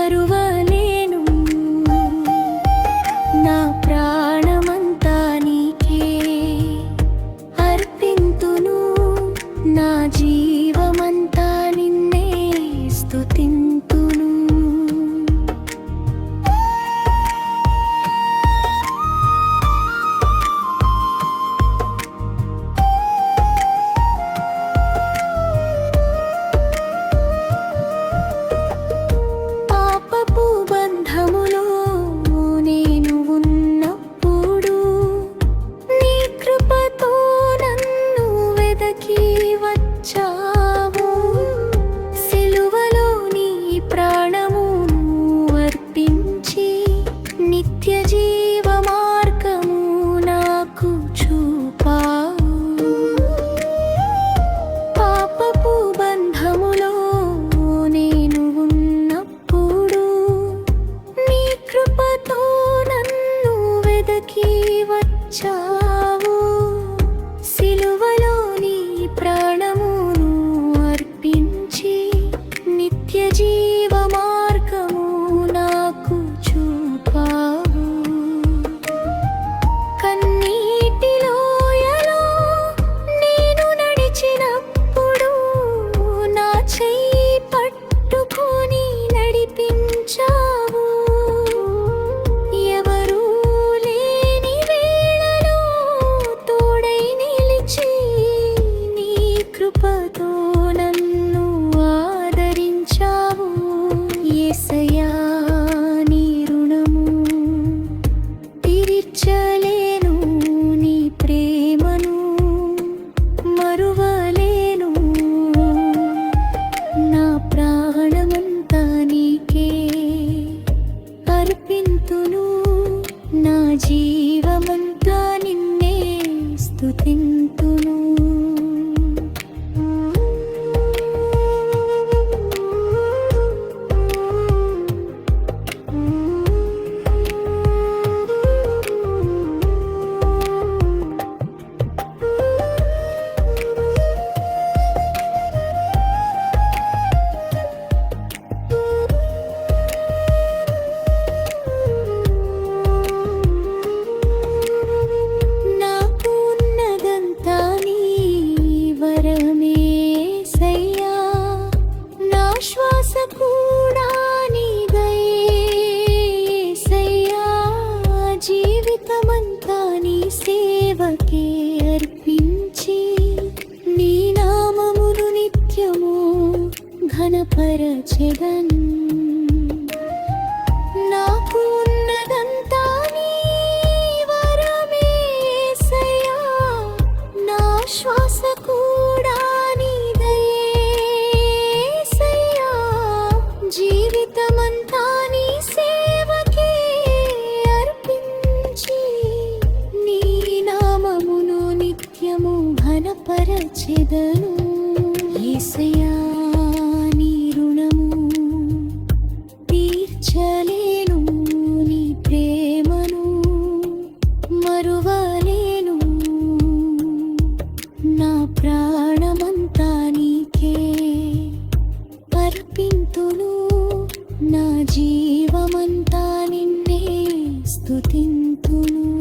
మరువలేను. నా ప్రాణమంతా నీకే అర్పింతును. నా జీవమంతా నిన్నే స్తుతింతును. వచ్చావు సిలువలో నీ ప్రాణమును అర్పించి నిత్య జీవ మార్గము నాకు చూపావు. కన్నీటి లోయలో నేను నడిచినప్పుడు నా చెయ్యి పట్టుకొని నడిపించావు. కృపతో నన్ను ఆదరించావు. యేసయ్యా నీ రుణము తీర్చలేను. నీ ప్రేమను మరువలేను. నా ప్రాణమంతా నీకే అర్పింతును. నా జీవమంతా నిన్నే స్తుతింతును. జీవితమంతా నీ సేవకే అర్పించి నీ నామమును నిత్యము ఘనపరచెదన్. నాకు ఉన్నదంతా నీ వరమే యేసయ్యా. నా శ్వాస కూడా నీదే యేసయ్యా. జీవితమంతా నీ సేవకే అర్పించి నీ నామమును నిత్యము ఘనపరచెదను. యేసయ్యా నీ రుణము తీర్చలేను. నీ ప్రేమను మరువలేను. నా ప్రాణమంతా నీకే అర్పింతును. నా జీవమంతా నిన్నే స్తుతింతును.